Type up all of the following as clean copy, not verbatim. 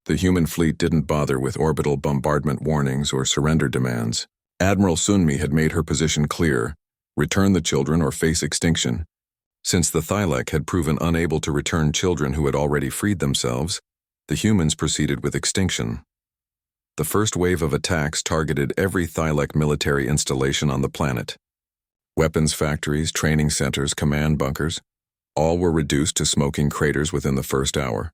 The human fleet didn't bother with orbital bombardment warnings or surrender demands. Admiral Sunmi had made her position clear: return the children or face extinction. Since the Thylac had proven unable to return children who had already freed themselves, the humans proceeded with extinction. The first wave of attacks targeted every Thylac military installation on the planet. Weapons factories, training centers, command bunkers, all were reduced to smoking craters within the first hour.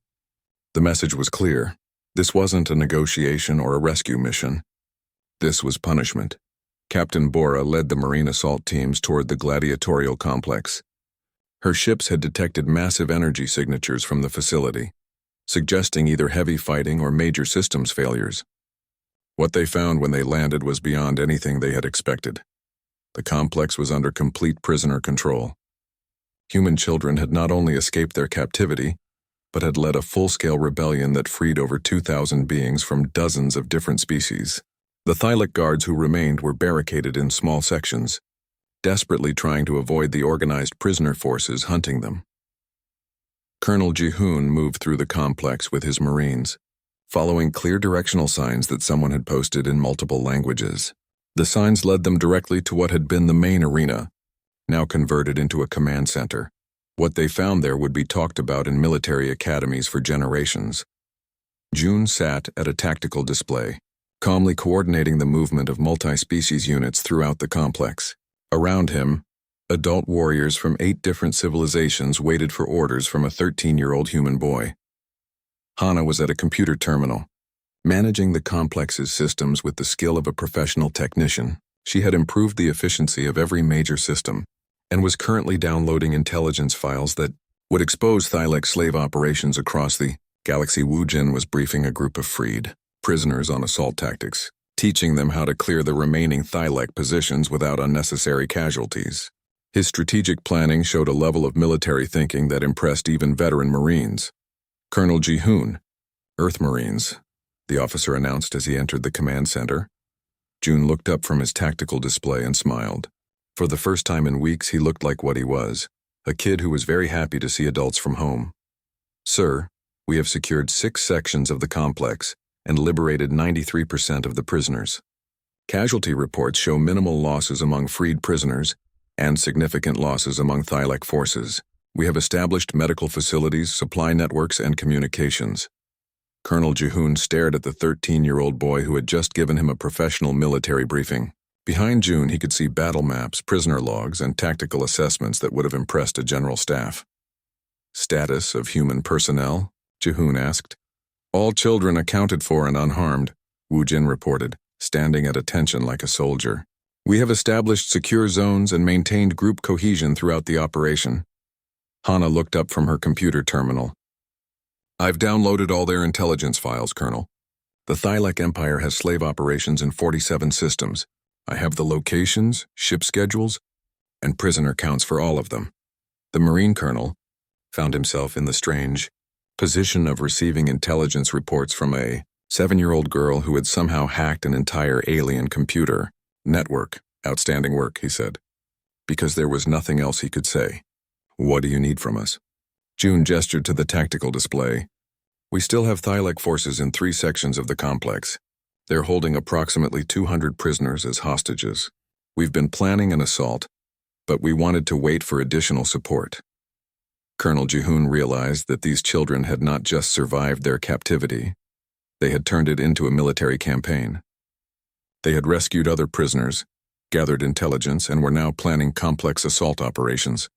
The message was clear. This wasn't a negotiation or a rescue mission. This was punishment. Captain Bora led the Marine assault teams toward the gladiatorial complex. Her ships had detected massive energy signatures from the facility, suggesting either heavy fighting or major systems failures. What they found when they landed was beyond anything they had expected. The complex was under complete prisoner control. Human children had not only escaped their captivity, but had led a full-scale rebellion that freed over 2,000 beings from dozens of different species. The Thylac guards who remained were barricaded in small sections, desperately trying to avoid the organized prisoner forces hunting them. Colonel Jihoon moved through the complex with his Marines, following clear directional signs that someone had posted in multiple languages. The signs led them directly to what had been the main arena, now converted into a command center. What they found there would be talked about in military academies for generations. June sat at a tactical display, calmly coordinating the movement of multi-species units throughout the complex. Around him, adult warriors from 8 different civilizations waited for orders from a 13-year-old human boy. Hana was at a computer terminal, managing the complex's systems with the skill of a professional technician. She had improved the efficiency of every major system, and was currently downloading intelligence files that would expose Thylac slave operations across the galaxy. Wujin was briefing a group of freed prisoners on assault tactics, teaching them how to clear the remaining Thylac positions without unnecessary casualties. His strategic planning showed a level of military thinking that impressed even veteran Marines. Colonel Jihoon, Earth Marines, the officer announced as he entered the command center. June looked up from his tactical display and smiled. For the first time in weeks, he looked like what he was, a kid who was very happy to see adults from home. Sir, we have secured 6 sections of the complex and liberated 93% of the prisoners. Casualty reports show minimal losses among freed prisoners and significant losses among Thylac forces. We have established medical facilities, supply networks, and communications. Colonel Jihoon stared at the 13-year-old boy who had just given him a professional military briefing. Behind June, he could see battle maps, prisoner logs, and tactical assessments that would have impressed a general staff. Status of human personnel? Jihoon asked. All children accounted for and unharmed, Wujin reported, standing at attention like a soldier. We have established secure zones and maintained group cohesion throughout the operation. Hana looked up from her computer terminal. I've downloaded all their intelligence files, Colonel. The Thylac Empire has slave operations in 47 systems. I have the locations, ship schedules, and prisoner counts for all of them. The Marine colonel found himself in the strange position of receiving intelligence reports from a 7-year-old girl who had somehow hacked an entire alien computer network. Outstanding work, he said, because there was nothing else he could say. What do you need from us? June gestured to the tactical display. We still have Thylac forces in 3 sections of the complex. They're holding approximately 200 prisoners as hostages. We've been planning an assault, but we wanted to wait for additional support. Colonel Jihoon realized that these children had not just survived their captivity, they had turned it into a military campaign. They had rescued other prisoners, gathered intelligence, and were now planning complex assault operations.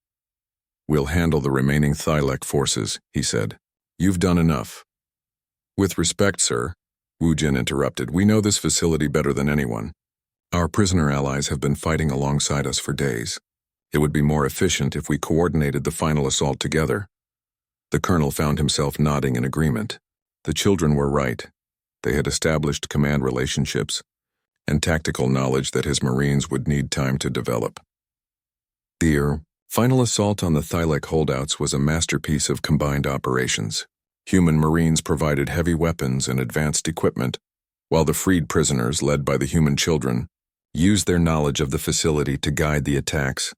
We'll handle the remaining Thylac forces, he said. You've done enough. With respect, sir, Wujin interrupted, we know this facility better than anyone. Our prisoner allies have been fighting alongside us for days. It would be more efficient if we coordinated the final assault together. The colonel found himself nodding in agreement. The children were right. They had established command relationships and tactical knowledge that his Marines would need time to develop. The final assault on the Thylac holdouts was a masterpiece of combined operations. Human Marines provided heavy weapons and advanced equipment, while the freed prisoners, led by the human children, used their knowledge of the facility to guide the attacks.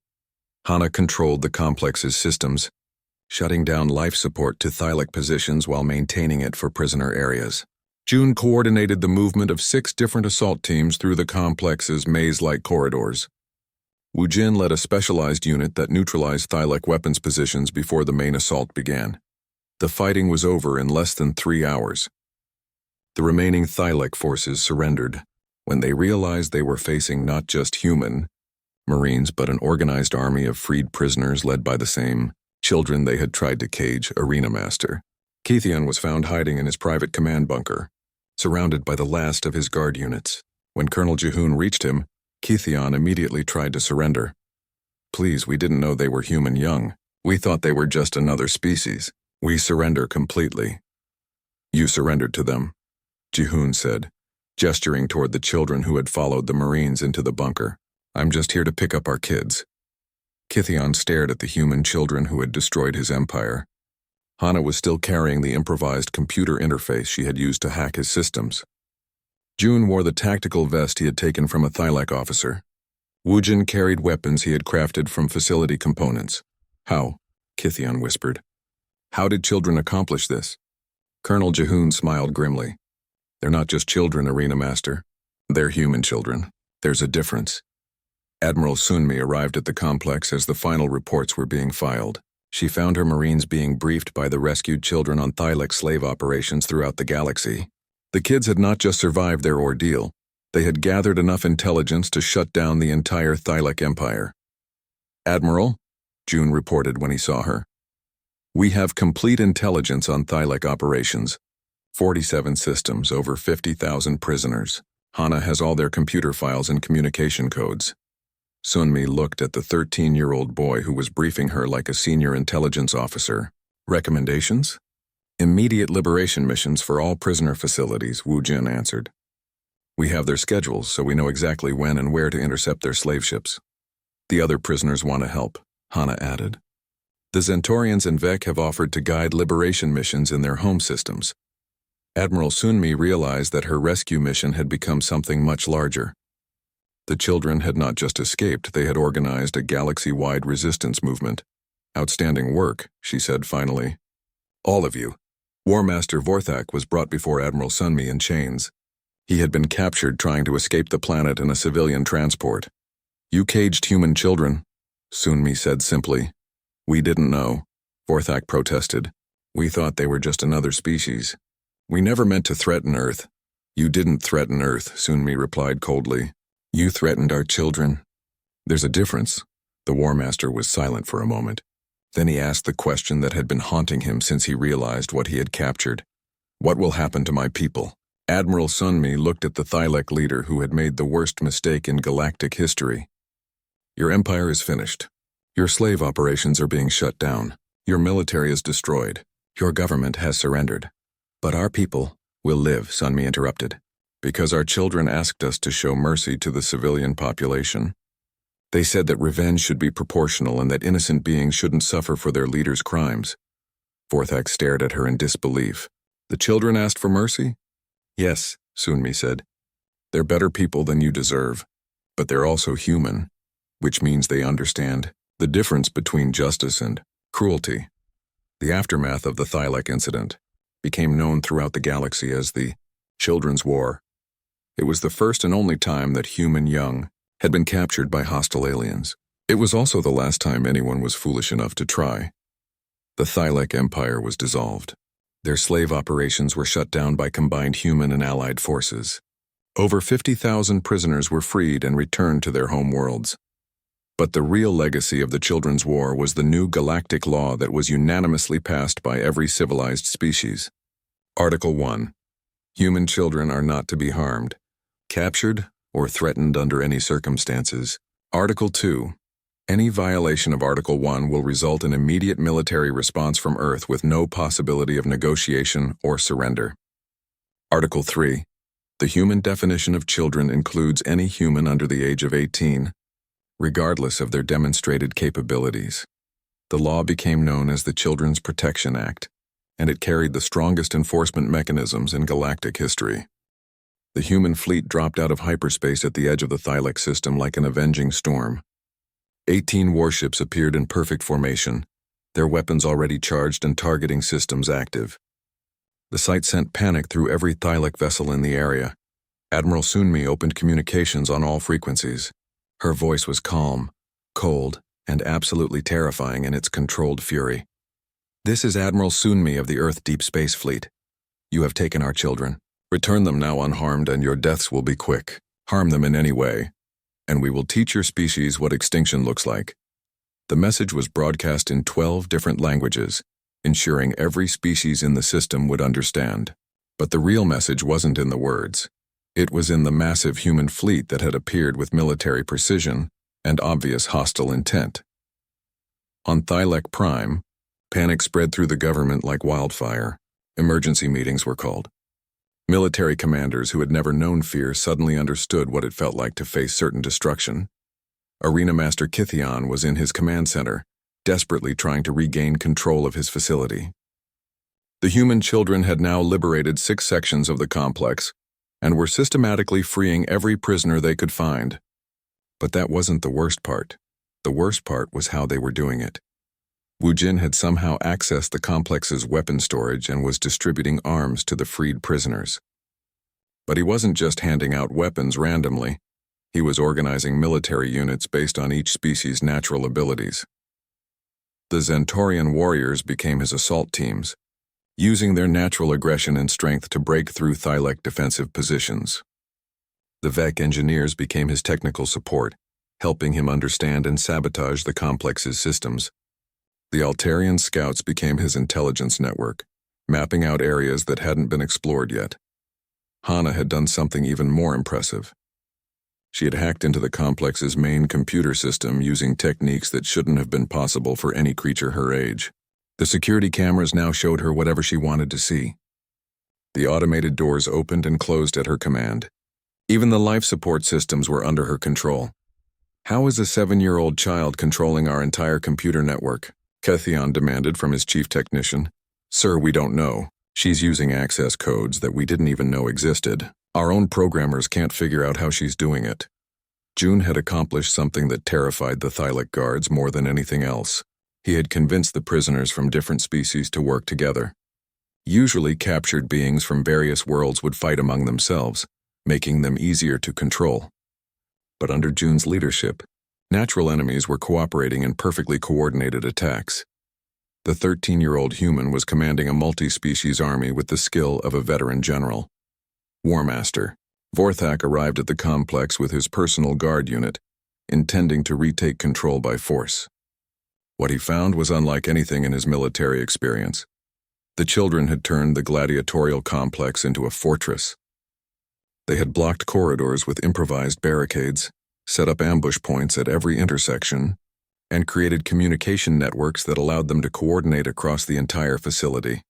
Hana controlled the complex's systems, shutting down life support to Thylac positions while maintaining it for prisoner areas. June coordinated the movement of 6 different assault teams through the complex's maze-like corridors. Wu Jin led a specialized unit that neutralized Thylac weapons positions before the main assault began. The fighting was over in less than 3 hours. The remaining Thylac forces surrendered when they realized they were facing not just human Marines but an organized army of freed prisoners led by the same children they had tried to cage, Arena Master. Keithion was found hiding in his private command bunker, surrounded by the last of his guard units. When Colonel Jihoon reached him, Keithion immediately tried to surrender. "Please, we didn't know they were human young. We thought they were just another species. We surrender completely." "You surrendered to them," Jihoon said, gesturing toward the children who had followed the Marines into the bunker. "I'm just here to pick up our kids." Keithion stared at the human children who had destroyed his empire. Hana was still carrying the improvised computer interface she had used to hack his systems. June wore the tactical vest he had taken from a Thylac officer. Wujin carried weapons he had crafted from facility components. "How?" Keithion whispered. "How did children accomplish this?" Colonel Jihoon smiled grimly. "They're not just children, Arena Master. They're human children. There's a difference." Admiral Sunmi arrived at the complex as the final reports were being filed. She found her Marines being briefed by the rescued children on Thylac slave operations throughout the galaxy. The kids had not just survived their ordeal, they had gathered enough intelligence to shut down the entire Thylac Empire. "Admiral," June reported when he saw her, "we have complete intelligence on Thylac operations. 47 systems, over 50,000 prisoners. Hana has all their computer files and communication codes." Sunmi looked at the 13-year-old boy who was briefing her like a senior intelligence officer. "Recommendations?" "Immediate liberation missions for all prisoner facilities," Wu Jin answered. "We have their schedules, so we know exactly when and where to intercept their slave ships." "The other prisoners want to help," Hana added. "The Zentorians and Vec have offered to guide liberation missions in their home systems." Admiral Sunmi realized that her rescue mission had become something much larger. The children had not just escaped, they had organized a galaxy-wide resistance movement. "Outstanding work," she said finally. "All of you." War Master Vorthak was brought before Admiral Sunmi in chains. He had been captured trying to escape the planet in a civilian transport. "You caged human children," Sunmi said simply. "We didn't know," Vorthak protested. "We thought they were just another species. We never meant to threaten Earth." "You didn't threaten Earth," Sunmi replied coldly. "You threatened our children." "There's a difference." The War Master was silent for a moment. Then he asked the question that had been haunting him since he realized what he had captured. "What will happen to my people?" Admiral Sunmi looked at the Thylac leader who had made the worst mistake in galactic history. "Your empire is finished. Your slave operations are being shut down. Your military is destroyed. Your government has surrendered. But our people will live," Sunmi interrupted, "because our children asked us to show mercy to the civilian population. They said that revenge should be proportional and that innocent beings shouldn't suffer for their leaders' crimes." Vorthak stared at her in disbelief. "The children asked for mercy?" "Yes," Sunmi said. "They're better people than you deserve, but they're also human, which means they understand the difference between justice and cruelty." The aftermath of the Thylac incident became known throughout the galaxy as the Children's War. It was the first and only time that human young had been captured by hostile aliens. It was also the last time anyone was foolish enough to try. The Thylac Empire was dissolved. Their slave operations were shut down by combined human and allied forces. Over 50,000 prisoners were freed and returned to their home worlds. But the real legacy of the Children's War was the new galactic law that was unanimously passed by every civilized species. Article 1. Human children are not to be harmed, captured, or threatened under any circumstances. Article 2. Any violation of Article 1 will result in immediate military response from Earth with no possibility of negotiation or surrender. Article 3. The human definition of children includes any human under the age of 18, regardless of their demonstrated capabilities. The law became known as the Children's Protection Act, and it carried the strongest enforcement mechanisms in galactic history. The human fleet dropped out of hyperspace at the edge of the Thylac system like an avenging storm. 18 warships appeared in perfect formation, their weapons already charged and targeting systems active. The sight sent panic through every Thylac vessel in the area. Admiral Sunmi opened communications on all frequencies. Her voice was calm, cold, and absolutely terrifying in its controlled fury. "This is Admiral Sunmi of the Earth Deep Space Fleet. You have taken our children. Return them now unharmed and your deaths will be quick. Harm them in any way, and we will teach your species what extinction looks like." The message was broadcast in 12 different languages, ensuring every species in the system would understand. But the real message wasn't in the words. It was in the massive human fleet that had appeared with military precision and obvious hostile intent. On Thylac Prime, panic spread through the government like wildfire. Emergency meetings were called. Military commanders who had never known fear suddenly understood what it felt like to face certain destruction. Arena Master Kithion was in his command center, desperately trying to regain control of his facility. The human children had now liberated 6 sections of the complex and were systematically freeing every prisoner they could find. But that wasn't the worst part. The worst part was how they were doing it. Wu Jin had somehow accessed the complex's weapon storage and was distributing arms to the freed prisoners. But he wasn't just handing out weapons randomly. He was organizing military units based on each species' natural abilities. The Xentorian warriors became his assault teams, using their natural aggression and strength to break through Thylac defensive positions. The Vec engineers became his technical support, helping him understand and sabotage the complex's systems. The Altarian scouts became his intelligence network, mapping out areas that hadn't been explored yet. Hana had done something even more impressive. She had hacked into the complex's main computer system using techniques that shouldn't have been possible for any creature her age. The security cameras now showed her whatever she wanted to see. The automated doors opened and closed at her command. Even the life support systems were under her control. "How is a 7-year-old child controlling our entire computer network?" Kithion demanded from his chief technician. "Sir, we don't know. She's using access codes that we didn't even know existed. Our own programmers can't figure out how she's doing it." June had accomplished something that terrified the Thylac guards more than anything else. He had convinced the prisoners from different species to work together. Usually captured beings from various worlds would fight among themselves, making them easier to control. But under June's leadership, natural enemies were cooperating in perfectly coordinated attacks. The 13-year-old human was commanding a multi-species army with the skill of a veteran general. War Master Vorthak arrived at the complex with his personal guard unit, intending to retake control by force. What he found was unlike anything in his military experience. The children had turned the gladiatorial complex into a fortress. They had blocked corridors with improvised barricades, set up ambush points at every intersection, and created communication networks that allowed them to coordinate across the entire facility.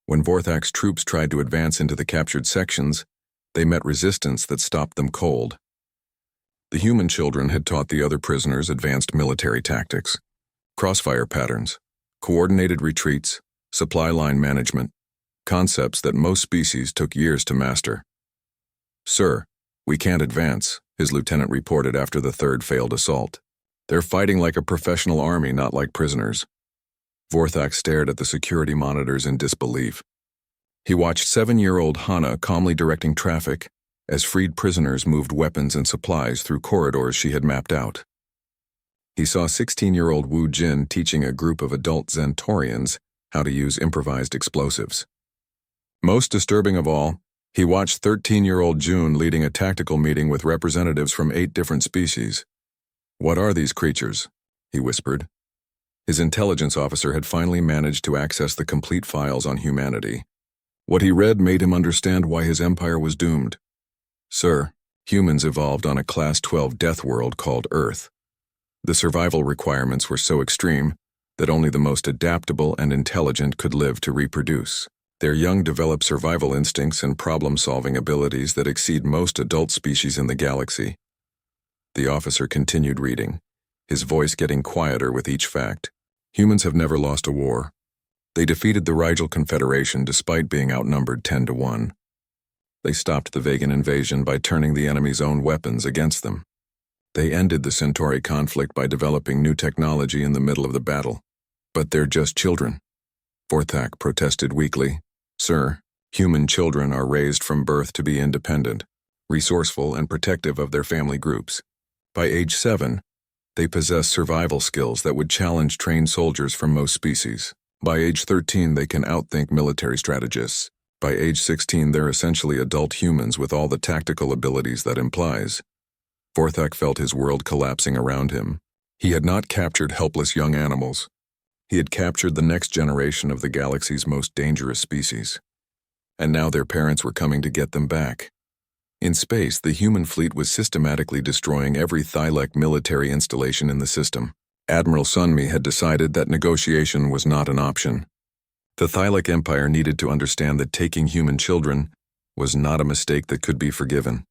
When Vorthak's troops tried to advance into the captured sections, they met resistance that stopped them cold. The human children had taught the other prisoners advanced military tactics, crossfire patterns, coordinated retreats, supply line management, concepts that most species took years to master. "Sir, we can't advance," his lieutenant reported after the 3rd failed assault. "They're fighting like a professional army, not like prisoners." Vorthak stared at the security monitors in disbelief. He watched 7-year-old Hana calmly directing traffic as freed prisoners moved weapons and supplies through corridors she had mapped out. He saw 16-year-old Wu Jin teaching a group of adult Xentorians how to use improvised explosives. Most disturbing of all, he watched 13-year-old June leading a tactical meeting with representatives from 8 different species. "What are these creatures?" he whispered. His intelligence officer had finally managed to access the complete files on humanity. What he read made him understand why his empire was doomed. "Sir, humans evolved on a Class 12 death world called Earth. The survival requirements were so extreme that only the most adaptable and intelligent could live to reproduce. Their young develop survival instincts and problem-solving abilities that exceed most adult species in the galaxy." The officer continued reading, his voice getting quieter with each fact. "Humans have never lost a war. They defeated the Rigel Confederation despite being outnumbered 10-1. They stopped the Vegan invasion by turning the enemy's own weapons against them. They ended the Centauri conflict by developing new technology in the middle of the battle. But they're just children. Vorthak protested weakly. Sir, human children are raised from birth to be independent, resourceful, and protective of their family groups. By age 7, they possess survival skills that would challenge trained soldiers from most species. By age 13, they can outthink military strategists. By age 16, they're essentially adult humans with all the tactical abilities that implies. Vorthak felt his world collapsing around him. He had not captured helpless young animals. He had captured the next generation of the galaxy's most dangerous species. And now their parents were coming to get them back. In space, the human fleet was systematically destroying every Thylac military installation in the system. Admiral Sunmi had decided that negotiation was not an option. The Thylac Empire needed to understand that taking human children was not a mistake that could be forgiven.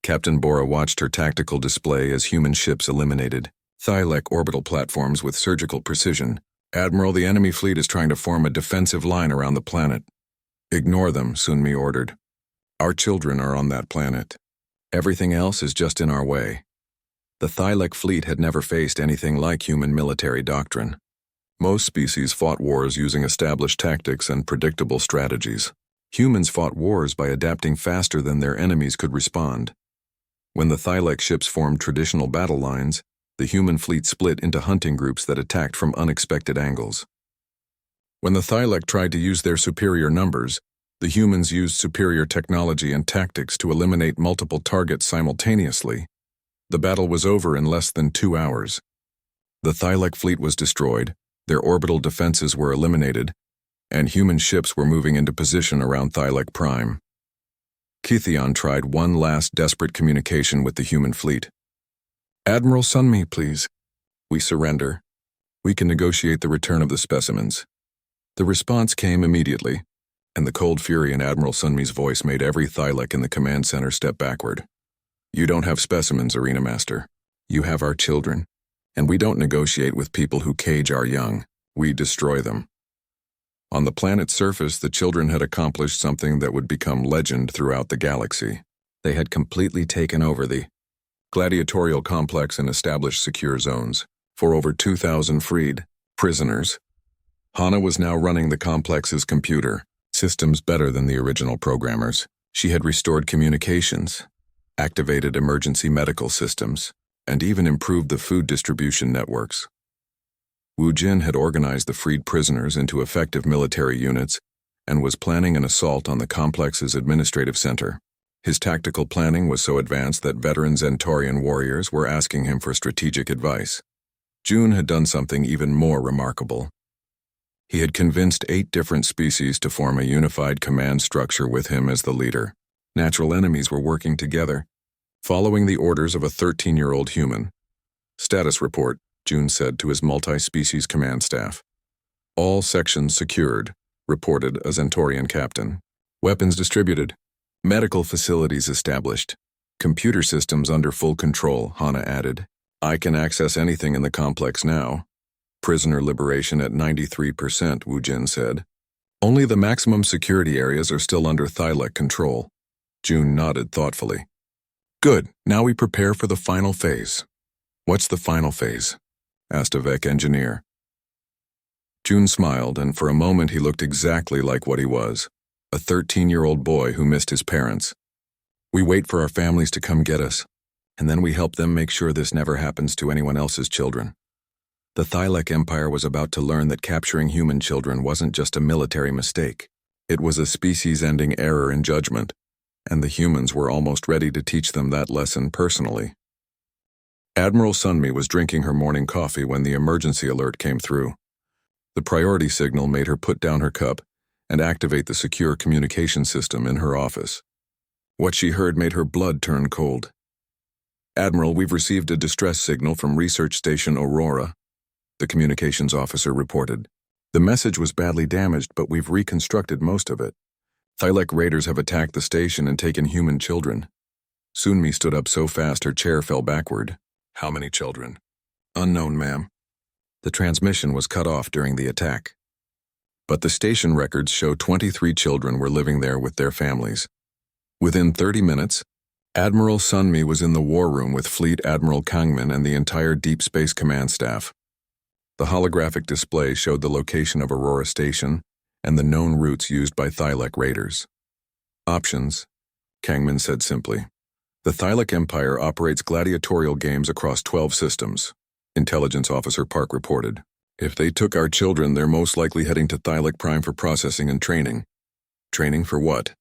Captain Bora watched her tactical display as human ships eliminated Thylac orbital platforms with surgical precision. Admiral, the enemy fleet is trying to form a defensive line around the planet. Ignore them, Sunmi ordered. Our children are on that planet. Everything else is just in our way. The Thylac fleet had never faced anything like human military doctrine. Most species fought wars using established tactics and predictable strategies. Humans fought wars by adapting faster than their enemies could respond. When the Thylac ships formed traditional battle lines, the human fleet split into hunting groups that attacked from unexpected angles. When the Thylac tried to use their superior numbers, the humans used superior technology and tactics to eliminate multiple targets simultaneously. The battle was over in less than 2 hours. The Thylac fleet was destroyed, their orbital defenses were eliminated, and human ships were moving into position around Thylac Prime. Kithion tried one last desperate communication with the human fleet. Admiral Sunmi, please. We surrender. We can negotiate the return of the specimens. The response came immediately, and the cold fury in Admiral Sunmi's voice made every Thylac in the command center step backward. You don't have specimens, Arena Master. You have our children, and we don't negotiate with people who cage our young. We destroy them. On the planet's surface, the children had accomplished something that would become legend throughout the galaxy. They had completely taken over the gladiatorial complex and established secure zones for over 2,000 freed prisoners. Hana was now running the complex's computer, systems better than the original programmers. She had restored communications, activated emergency medical systems, and even improved the food distribution networks. Wu Jin had organized the freed prisoners into effective military units and was planning an assault on the complex's administrative center. His tactical planning was so advanced that veteran Zentaurian warriors were asking him for strategic advice. Jun had done something even more remarkable. He had convinced 8 different species to form a unified command structure with him as the leader. Natural enemies were working together, following the orders of a 13-year-old human. Status report, Jun said to his multi-species command staff. All sections secured, reported a Zentaurian captain. Weapons distributed. Medical facilities established. Computer systems under full control, Hana added. I can access anything in the complex now. Prisoner liberation at 93%, Wu Jin said. Only the maximum security areas are still under Thylac control. Jun nodded thoughtfully. Good, now we prepare for the final phase. What's the final phase? Asked a Vec engineer. Jun smiled, and for a moment he looked exactly like what he was, a 13-year-old boy who missed his parents. We wait for our families to come get us, and then we help them make sure this never happens to anyone else's children. The Thylac Empire was about to learn that capturing human children wasn't just a military mistake. It was a species-ending error in judgment, and the humans were almost ready to teach them that lesson personally. Admiral Sunmi was drinking her morning coffee when the emergency alert came through. The priority signal made her put down her cup and activate the secure communication system in her office. What she heard made her blood turn cold. Admiral, we've received a distress signal from Research Station Aurora, the communications officer reported. The message was badly damaged, but we've reconstructed most of it. Thylac raiders have attacked the station and taken human children. Sunmi stood up so fast her chair fell backward. How many children? Unknown, ma'am. The transmission was cut off during the attack. But the station records show 23 children were living there with their families. Within 30 minutes, Admiral Sunmi was in the war room with Fleet Admiral Kangmin and the entire Deep Space Command staff. The holographic display showed the location of Aurora Station and the known routes used by Thylac raiders. Options, Kangman said simply. The Thylac Empire operates gladiatorial games across 12 systems, Intelligence Officer Park reported. If they took our children, they're most likely heading to Thylac Prime for processing and training. Training for what?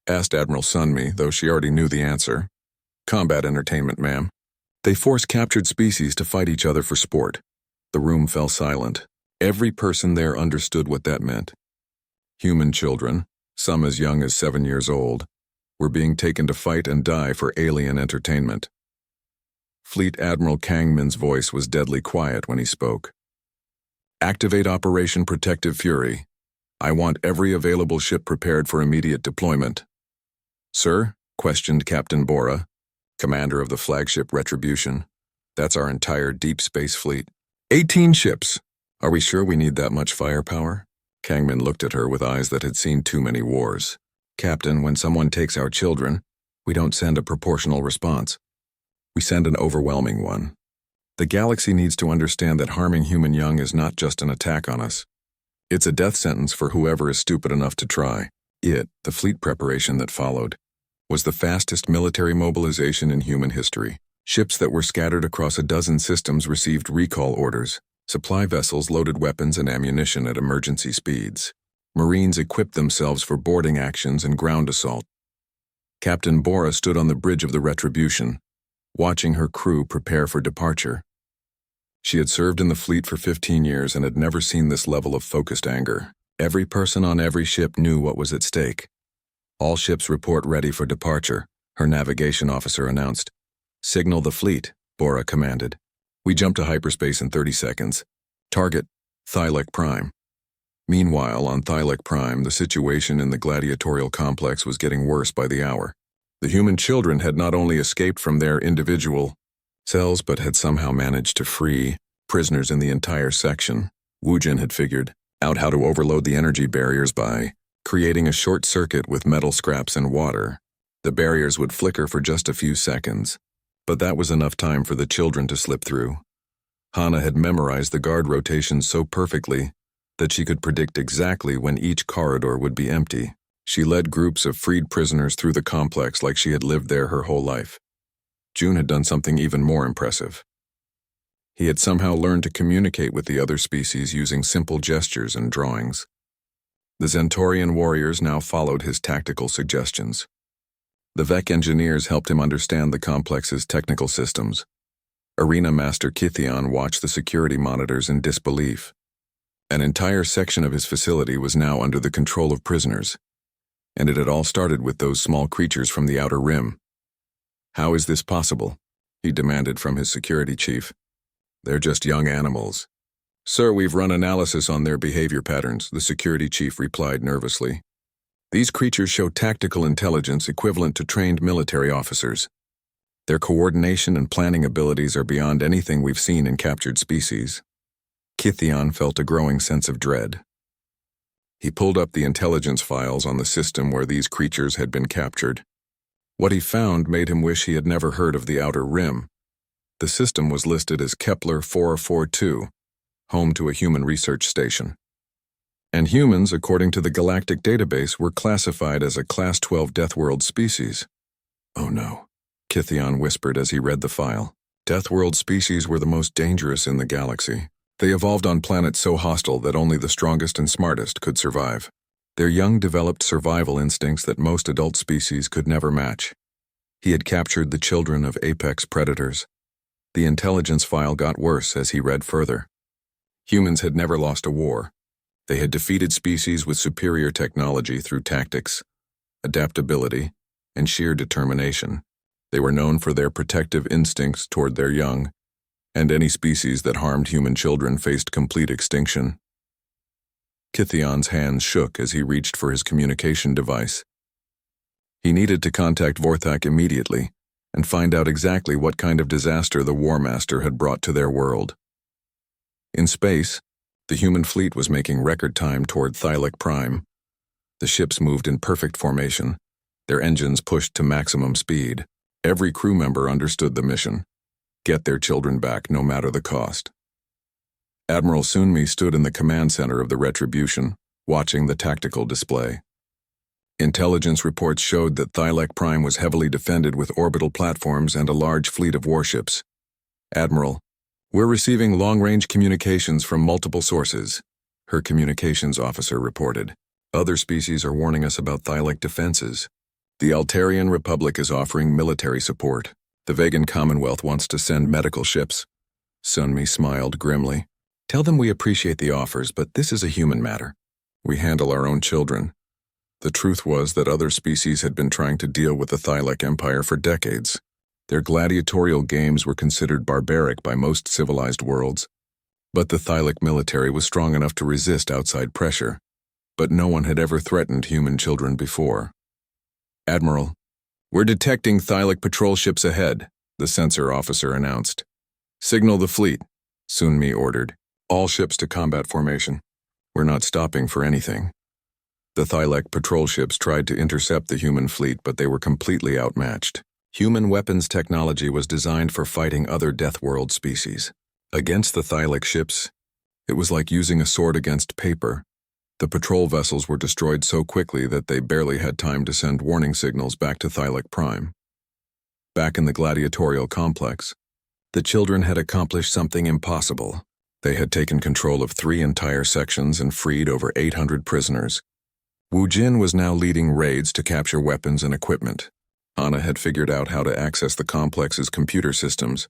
Asked Admiral Sunmi, though she already knew the answer. Combat entertainment, ma'am. They force captured species to fight each other for sport. The room fell silent. Every person there understood what that meant. Human children, some as young as 7 years old, were being taken to fight and die for alien entertainment. Fleet Admiral Kangman's voice was deadly quiet when he spoke. Activate Operation Protective Fury. I want every available ship prepared for immediate deployment. Sir? Questioned Captain Bora, commander of the flagship Retribution. That's our entire deep space fleet. 18 ships. Are we sure we need that much firepower? Kangman looked at her with eyes that had seen too many wars. Captain, when someone takes our children, we don't send a proportional response. We send an overwhelming one. The galaxy needs to understand that harming human young is not just an attack on us. It's a death sentence for whoever is stupid enough to try. The fleet preparation that followed, was the fastest military mobilization in human history. Ships that were scattered across a dozen systems received recall orders. Supply vessels loaded weapons and ammunition at emergency speeds. Marines equipped themselves for boarding actions and ground assault. Captain Bora stood on the bridge of the Retribution, watching her crew prepare for departure. She had served in the fleet for 15 years and had never seen this level of focused anger. Every person on every ship knew what was at stake. All ships report ready for departure, her navigation officer announced. Signal the fleet, Bora commanded. We jump to hyperspace in 30 seconds. Target, Thylac Prime. Meanwhile, on Thylac Prime, the situation in the gladiatorial complex was getting worse by the hour. The human children had not only escaped from their individual cells, but had somehow managed to free prisoners in the entire section. Wujin had figured out how to overload the energy barriers by creating a short circuit with metal scraps and water. The barriers would flicker for just a few seconds, but that was enough time for the children to slip through. Hana had memorized the guard rotations so perfectly that she could predict exactly when each corridor would be empty. She led groups of freed prisoners through the complex like she had lived there her whole life. June had done something even more impressive. He had somehow learned to communicate with the other species using simple gestures and drawings. The Zentorian warriors now followed his tactical suggestions. The Vec engineers helped him understand the complex's technical systems. Arena Master Kithion watched the security monitors in disbelief. An entire section of his facility was now under the control of prisoners, and it had all started with those small creatures from the Outer Rim. How is this possible? He demanded from his security chief. They're just young animals. Sir, we've run analysis on their behavior patterns, the security chief replied nervously. These creatures show tactical intelligence equivalent to trained military officers. Their coordination and planning abilities are beyond anything we've seen in captured species. Kithion felt a growing sense of dread. He pulled up the intelligence files on the system where these creatures had been captured. What he found made him wish he had never heard of the Outer Rim. The system was listed as Kepler 442, home to a human research station. And humans, according to the Galactic database, were classified as a Class 12 Deathworld species. Oh no, Kithion whispered as he read the file. Deathworld species were the most dangerous in the galaxy. They evolved on planets so hostile that only the strongest and smartest could survive. Their young developed survival instincts that most adult species could never match. He had captured the children of apex predators. The intelligence file got worse as he read further. Humans had never lost a war. They had defeated species with superior technology through tactics, adaptability, and sheer determination. They were known for their protective instincts toward their young, and any species that harmed human children faced complete extinction. Kithion's hands shook as he reached for his communication device. He needed to contact Vorthak immediately and find out exactly what kind of disaster the War Master had brought to their world. In space, the human fleet was making record time toward Thylac Prime. The ships moved in perfect formation, their engines pushed to maximum speed. Every crew member understood the mission: get their children back no matter the cost. Admiral Sunmi stood in the command center of the Retribution, watching the tactical display. Intelligence reports showed that Thylek Prime was heavily defended with orbital platforms and a large fleet of warships. Admiral, we're receiving long-range communications from multiple sources, her communications officer reported. Other species are warning us about Thylek defenses. The Altarian Republic is offering military support. The Vegan Commonwealth wants to send medical ships. Sunmi smiled grimly. Tell them we appreciate the offers, but this is a human matter. We handle our own children. The truth was that other species had been trying to deal with the Thylek Empire for decades. Their gladiatorial games were considered barbaric by most civilized worlds. But the Thylek military was strong enough to resist outside pressure. But no one had ever threatened human children before. Admiral, we're detecting Thylek patrol ships ahead, the sensor officer announced. Signal the fleet, Sunmi ordered. All ships to combat formation. We're not stopping for anything. The Thylek patrol ships tried to intercept the human fleet, but they were completely outmatched. Human weapons technology was designed for fighting other Death World species. Against the Thylek ships, it was like using a sword against paper. The patrol vessels were destroyed so quickly that they barely had time to send warning signals back to Thylek Prime. Back in the gladiatorial complex, the children had accomplished something impossible. They had taken control of 3 entire sections and freed over 800 prisoners. Wu Jin was now leading raids to capture weapons and equipment. Hana had figured out how to access the complex's computer systems.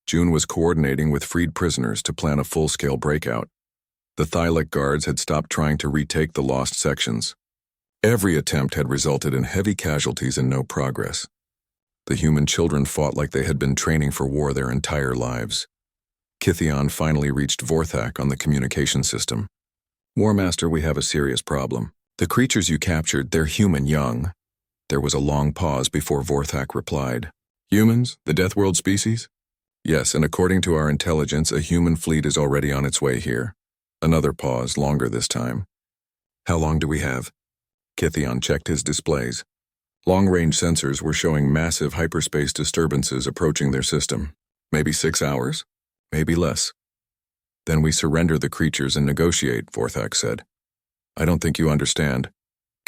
June was coordinating with freed prisoners to plan a full-scale breakout. The Thylek guards had stopped trying to retake the lost sections. Every attempt had resulted in heavy casualties and no progress. The human children fought like they had been training for war their entire lives. Kithion finally reached Vorthak on the communication system. War Master, we have a serious problem. The creatures you captured, they're human young. There was a long pause before Vorthak replied. Humans? The Death World species? Yes, and according to our intelligence, a human fleet is already on its way here. Another pause, longer this time. How long do we have? Kithion checked his displays. Long-range sensors were showing massive hyperspace disturbances approaching their system. Maybe 6 hours? Maybe less. Then we surrender the creatures and negotiate, Vorthak said. I don't think you understand,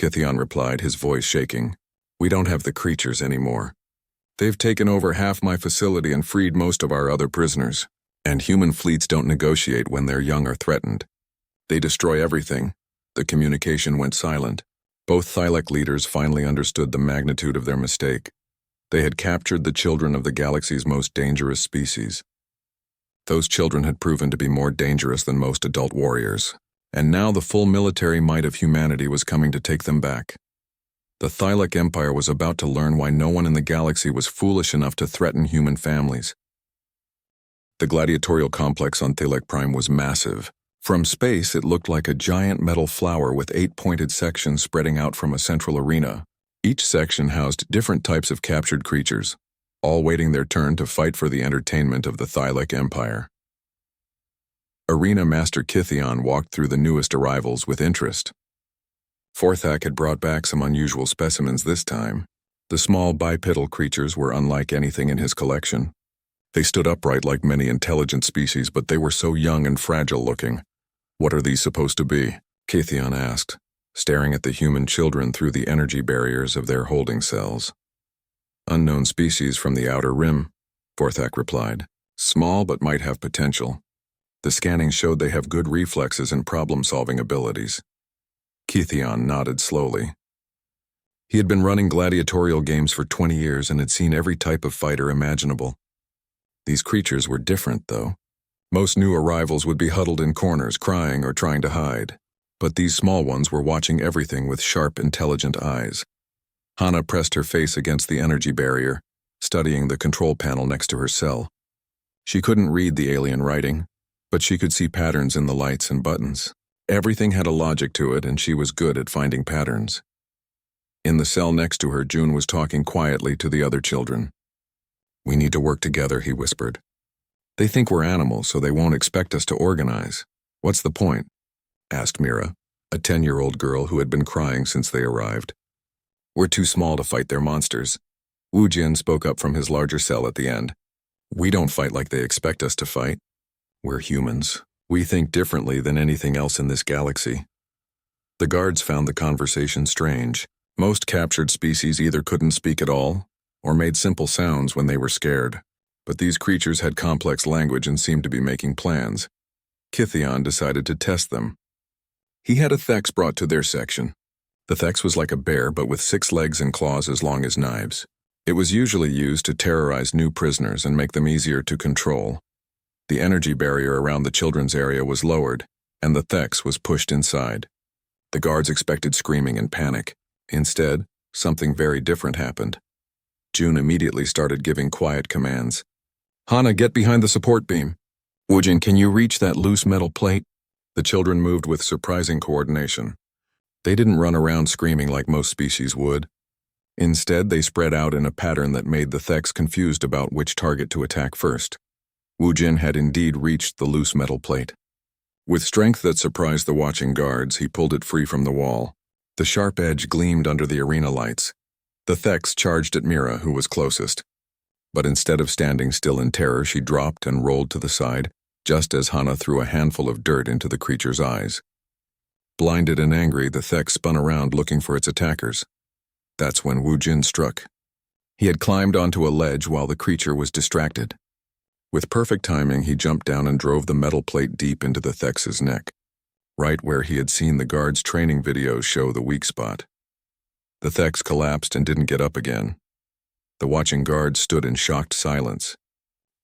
Kithion replied, his voice shaking. We don't have the creatures anymore. They've taken over half my facility and freed most of our other prisoners. And human fleets don't negotiate when their young are threatened. They destroy everything. The communication went silent. Both Thylek leaders finally understood the magnitude of their mistake. They had captured the children of the galaxy's most dangerous species. Those children had proven to be more dangerous than most adult warriors, and now the full military might of humanity was coming to take them back. The Thylek Empire was about to learn why no one in the galaxy was foolish enough to threaten human families. The gladiatorial complex on Thylek Prime was massive. From space, it looked like a giant metal flower with 8 pointed sections spreading out from a central arena. Each section housed different types of captured creatures, all waiting their turn to fight for the entertainment of the Thylek Empire. Arena Master Kithion walked through the newest arrivals with interest. Vorthak had brought back some unusual specimens this time. The small bipedal creatures were unlike anything in his collection. They stood upright like many intelligent species, but they were so young and fragile-looking. What are these supposed to be? Kithion asked, staring at the human children through the energy barriers of their holding cells. Unknown species from the outer rim, Vorthak replied. Small but might have potential. The scanning showed they have good reflexes and problem-solving abilities. Kithion nodded slowly. He had been running gladiatorial games for 20 years and had seen every type of fighter imaginable. These creatures were different, though. Most new arrivals would be huddled in corners, crying or trying to hide. But these small ones were watching everything with sharp, intelligent eyes. Hana pressed her face against the energy barrier, studying the control panel next to her cell. She couldn't read the alien writing, but she could see patterns in the lights and buttons. Everything had a logic to it, and she was good at finding patterns. In the cell next to her, June was talking quietly to the other children. We need to work together, he whispered. They think we're animals, so they won't expect us to organize. What's the point? Asked Mira, a 10-year-old girl who had been crying since they arrived. We're too small to fight their monsters. Wu Jin spoke up from his larger cell at the end. We don't fight like they expect us to fight. We're humans. We think differently than anything else in this galaxy. The guards found the conversation strange. Most captured species either couldn't speak at all, or made simple sounds when they were scared. But these creatures had complex language and seemed to be making plans. Kithion decided to test them. He had a Thex brought to their section. The Thex was like a bear, but with 6 legs and claws as long as knives. It was usually used to terrorize new prisoners and make them easier to control. The energy barrier around the children's area was lowered, and the Thex was pushed inside. The guards expected screaming and panic. Instead, something very different happened. June immediately started giving quiet commands. "Hana, get behind the support beam. Woojin, can you reach that loose metal plate?" The children moved with surprising coordination. They didn't run around screaming like most species would. Instead, they spread out in a pattern that made the Thex confused about which target to attack first. Woojin had indeed reached the loose metal plate. With strength that surprised the watching guards, he pulled it free from the wall. The sharp edge gleamed under the arena lights. The Thex charged at Mira, who was closest. But instead of standing still in terror, she dropped and rolled to the side, just as Hana threw a handful of dirt into the creature's eyes. Blinded and angry, the Thex spun around looking for its attackers. That's when Woojin struck. He had climbed onto a ledge while the creature was distracted. With perfect timing, he jumped down and drove the metal plate deep into the Thex's neck, right where he had seen the guards' training videos show the weak spot. The Thex collapsed and didn't get up again. The watching guards stood in shocked silence.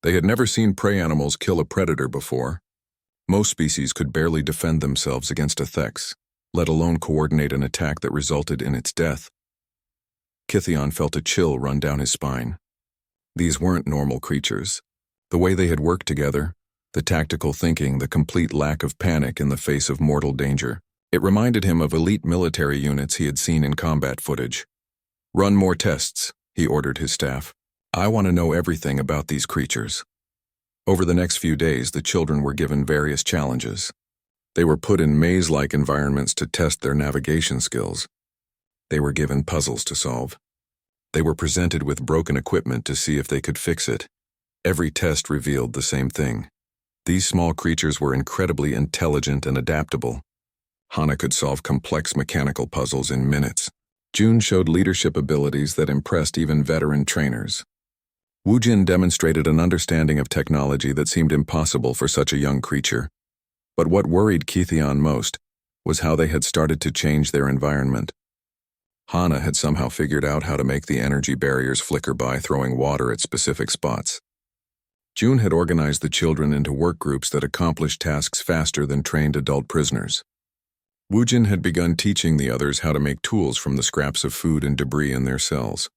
They had never seen prey animals kill a predator before. Most species could barely defend themselves against a Thex, let alone coordinate an attack that resulted in its death. Kithion felt a chill run down his spine. These weren't normal creatures. The way they had worked together, the tactical thinking, the complete lack of panic in the face of mortal danger. It reminded him of elite military units he had seen in combat footage. "Run more tests," he ordered his staff. "I want to know everything about these creatures." Over the next few days, the children were given various challenges. They were put in maze-like environments to test their navigation skills. They were given puzzles to solve. They were presented with broken equipment to see if they could fix it. Every test revealed the same thing. These small creatures were incredibly intelligent and adaptable. Hana could solve complex mechanical puzzles in minutes. June showed leadership abilities that impressed even veteran trainers. Woojin demonstrated an understanding of technology that seemed impossible for such a young creature. But what worried Kithion most was how they had started to change their environment. Hana had somehow figured out how to make the energy barriers flicker by throwing water at specific spots. June had organized the children into work groups that accomplished tasks faster than trained adult prisoners. Woojin had begun teaching the others how to make tools from the scraps of food and debris in their cells.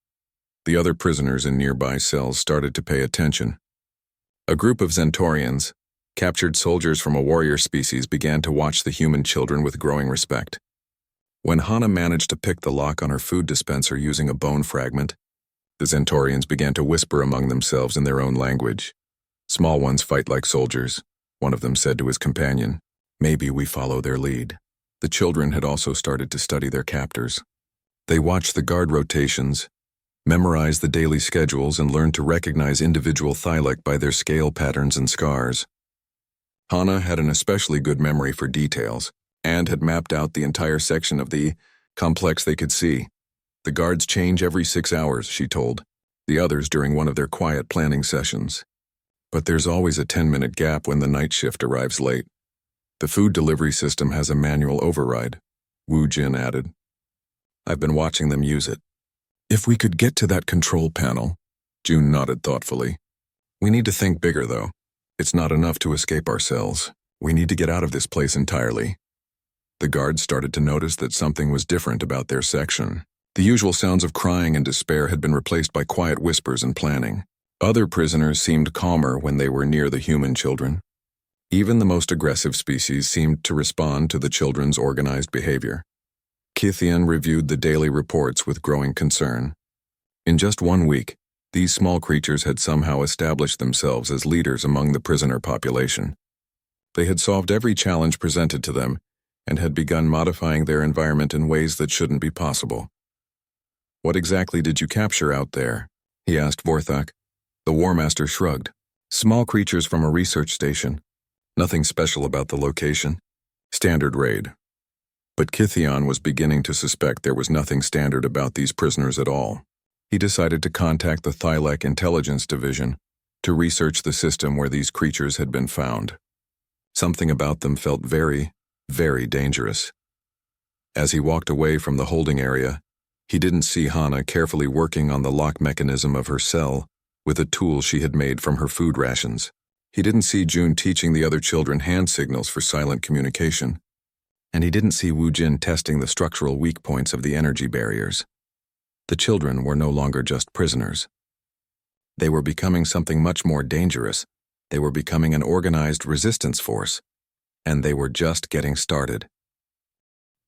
The other prisoners in nearby cells started to pay attention. A group of Zentorians, captured soldiers from a warrior species, began to watch the human children with growing respect. When Hana managed to pick the lock on her food dispenser using a bone fragment, the Zentorians began to whisper among themselves in their own language. "Small ones fight like soldiers," one of them said to his companion. "Maybe we follow their lead." The children had also started to study their captors. They watched the guard rotations, memorized the daily schedules, and learned to recognize individual Thylak by their scale patterns and scars. Hana had an especially good memory for details, and had mapped out the entire section of the complex they could see. "The guards change every 6 hours," she told the others during one of their quiet planning sessions. "But there's always a 10-minute gap when the night shift arrives late. The food delivery system has a manual override," Woojin added. "I've been watching them use it." "If we could get to that control panel," June nodded thoughtfully. "We need to think bigger, though. It's not enough to escape our cells. We need to get out of this place entirely." The guards started to notice that something was different about their section. The usual sounds of crying and despair had been replaced by quiet whispers and planning. Other prisoners seemed calmer when they were near the human children. Even the most aggressive species seemed to respond to the children's organized behavior. Kithion reviewed the daily reports with growing concern. In just 1 week, these small creatures had somehow established themselves as leaders among the prisoner population. They had solved every challenge presented to them and had begun modifying their environment in ways that shouldn't be possible. "What exactly did you capture out there?" he asked Vorthak. The War Master shrugged. "Small creatures from a research station. Nothing special about the location. Standard raid. But Kithion was beginning to suspect there was nothing standard about these prisoners at all. He decided to contact the Thylek Intelligence Division to research the system where these creatures had been found. Something about them felt very, very dangerous. As he walked away from the holding area, he didn't see Hana carefully working on the lock mechanism of her cell with a tool she had made from her food rations. He didn't see June teaching the other children hand signals for silent communication. And he didn't see Wu Jin testing the structural weak points of the energy barriers. The children were no longer just prisoners. They were becoming something much more dangerous. They were becoming an organized resistance force. And they were just getting started.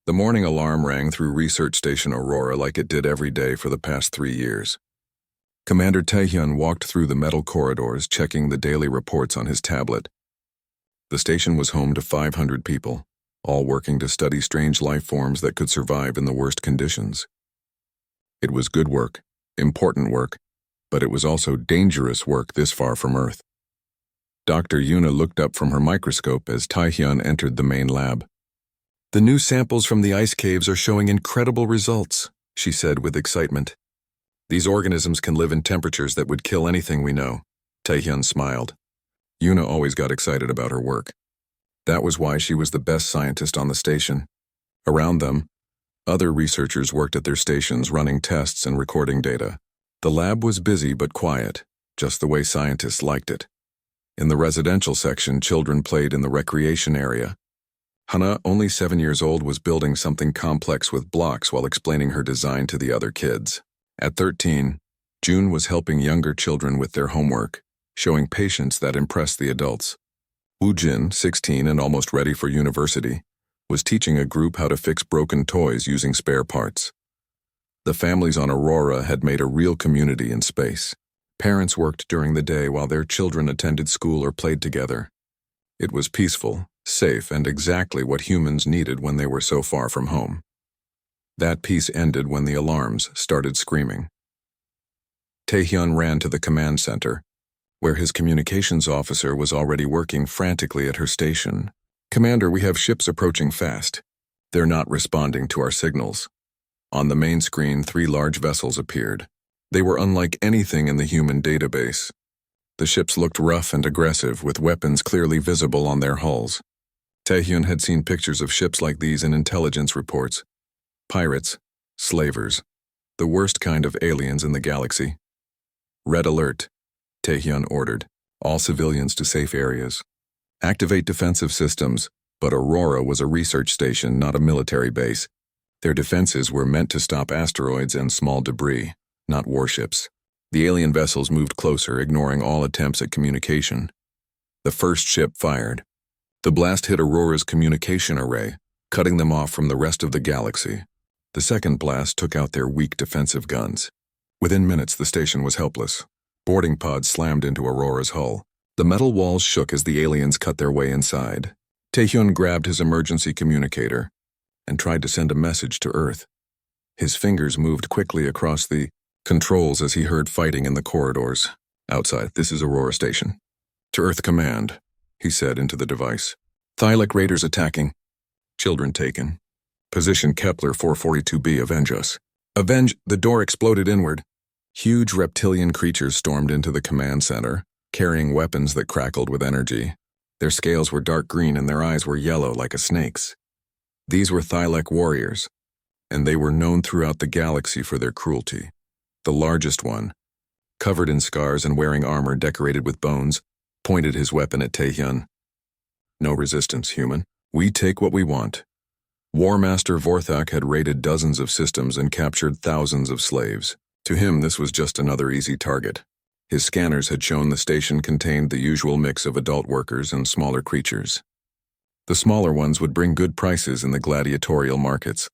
The morning alarm rang through Research Station Aurora like it did every day for the past 3 years. Commander Taehyun walked through the metal corridors, checking the daily reports on his tablet. The station was home to 500 people, all working to study strange life forms that could survive in the worst conditions. It was good work, important work, but it was also dangerous work this far from Earth. Dr. Yuna looked up from her microscope as Taehyun entered the main lab. "The new samples from the ice caves are showing incredible results," she said with excitement. "These organisms can live in temperatures that would kill anything we know." Taehyun smiled. Yuna always got excited about her work. That was why she was the best scientist on the station. Around them, other researchers worked at their stations running tests and recording data. The lab was busy but quiet, just the way scientists liked it. In the residential section, children played in the recreation area. Hana, only 7 years old, was building something complex with blocks while explaining her design to the other kids. At 13, June was helping younger children with their homework, showing patience that impressed the adults. Wu Jin, 16 and almost ready for university, was teaching a group how to fix broken toys using spare parts. The families on Aurora had made a real community in space. Parents worked during the day while their children attended school or played together. It was peaceful, safe, and exactly what humans needed when they were so far from home. That peace ended when the alarms started screaming. Taehyun ran to the command center, where his communications officer was already working frantically at her station. "Commander, we have ships approaching fast. They're not responding to our signals." On the main screen, 3 large vessels appeared. They were unlike anything in the human database. The ships looked rough and aggressive, with weapons clearly visible on their hulls. Taehyun had seen pictures of ships like these in intelligence reports. Pirates, slavers, the worst kind of aliens in the galaxy. "Red alert," Taehyun ordered. "All civilians to safe areas. Activate defensive systems," but Aurora was a research station, not a military base. Their defenses were meant to stop asteroids and small debris, not warships. The alien vessels moved closer, ignoring all attempts at communication. The first ship fired. The blast hit Aurora's communication array, cutting them off from the rest of the galaxy. The second blast took out their weak defensive guns. Within minutes, the station was helpless. Boarding pods slammed into Aurora's hull. The metal walls shook as the aliens cut their way inside. Taehyun grabbed his emergency communicator and tried to send a message to Earth. His fingers moved quickly across the controls as he heard fighting in the corridors. "Outside, this is Aurora Station. To Earth Command," he said into the device. "Thylek raiders attacking. Children taken. Position Kepler 442b, avenge us." "Avenge!" The door exploded inward. Huge reptilian creatures stormed into the command center, carrying weapons that crackled with energy. Their scales were dark green and their eyes were yellow like a snake's. These were Thylek warriors, and they were known throughout the galaxy for their cruelty. The largest one, covered in scars and wearing armor decorated with bones, pointed his weapon at Taehyun. "No resistance, human. We take what we want." War Master Vorthak had raided dozens of systems and captured thousands of slaves. To him, this was just another easy target. His scanners had shown the station contained the usual mix of adult workers and smaller creatures. The smaller ones would bring good prices in the gladiatorial markets.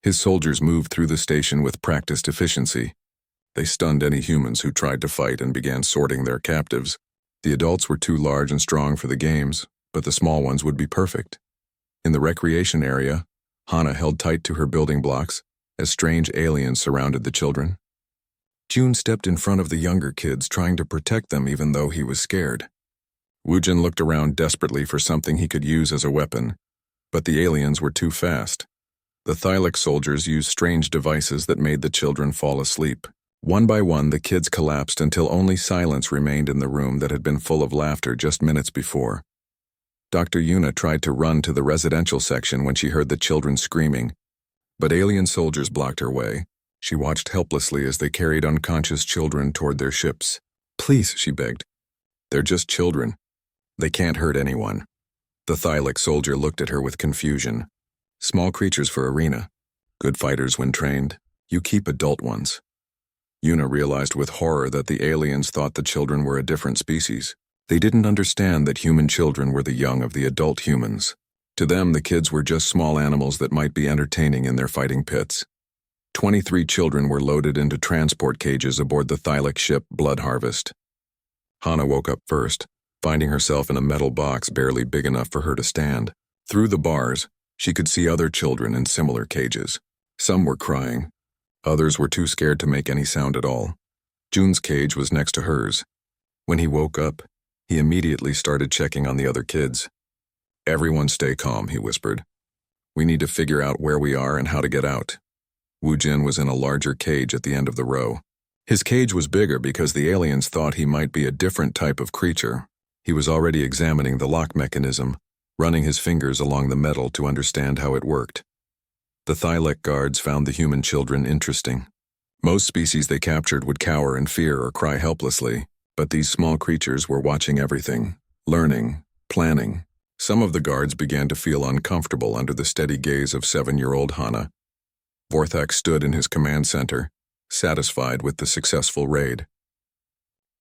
His soldiers moved through the station with practiced efficiency. They stunned any humans who tried to fight and began sorting their captives. The adults were too large and strong for the games, but the small ones would be perfect. In the recreation area, Hana held tight to her building blocks as strange aliens surrounded the children. June stepped in front of the younger kids, trying to protect them even though he was scared. Woojin looked around desperately for something he could use as a weapon, but the aliens were too fast. The Thylac soldiers used strange devices that made the children fall asleep. One by one, the kids collapsed until only silence remained in the room that had been full of laughter just minutes before. Dr. Yuna tried to run to the residential section when she heard the children screaming, but alien soldiers blocked her way. She watched helplessly as they carried unconscious children toward their ships. "Please," she begged. "They're just children. They can't hurt anyone." The Thylac soldier looked at her with confusion. "Small creatures for arena. Good fighters when trained. You keep adult ones." Yuna realized with horror that the aliens thought the children were a different species. They didn't understand that human children were the young of the adult humans. To them, the kids were just small animals that might be entertaining in their fighting pits. 23 children were loaded into transport cages aboard the Thylac ship Blood Harvest. Hana woke up first, finding herself in a metal box barely big enough for her to stand. Through the bars, she could see other children in similar cages. Some were crying. Others were too scared to make any sound at all. Jun's cage was next to hers. When he woke up, he immediately started checking on the other kids. "Everyone stay calm," he whispered. "We need to figure out where we are and how to get out." Woojin was in a larger cage at the end of the row. His cage was bigger because the aliens thought he might be a different type of creature. He was already examining the lock mechanism, running his fingers along the metal to understand how it worked. The Thylac guards found the human children interesting. Most species they captured would cower in fear or cry helplessly, but these small creatures were watching everything, learning, planning. Some of the guards began to feel uncomfortable under the steady gaze of 7-year-old Hana. Vorthak stood in his command center, satisfied with the successful raid.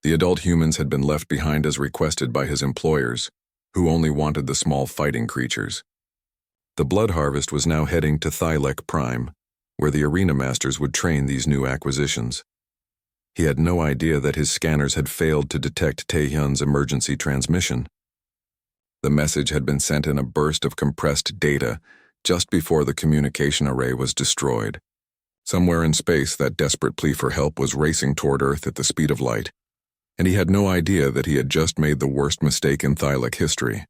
The adult humans had been left behind as requested by his employers, who only wanted the small fighting creatures. The Blood Harvest was now heading to Thylac Prime, where the arena masters would train these new acquisitions. He had no idea that his scanners had failed to detect Taehyun's emergency transmission. The message had been sent in a burst of compressed data just before the communication array was destroyed. Somewhere in space, that desperate plea for help was racing toward Earth at the speed of light, and he had no idea that he had just made the worst mistake in Thylac history.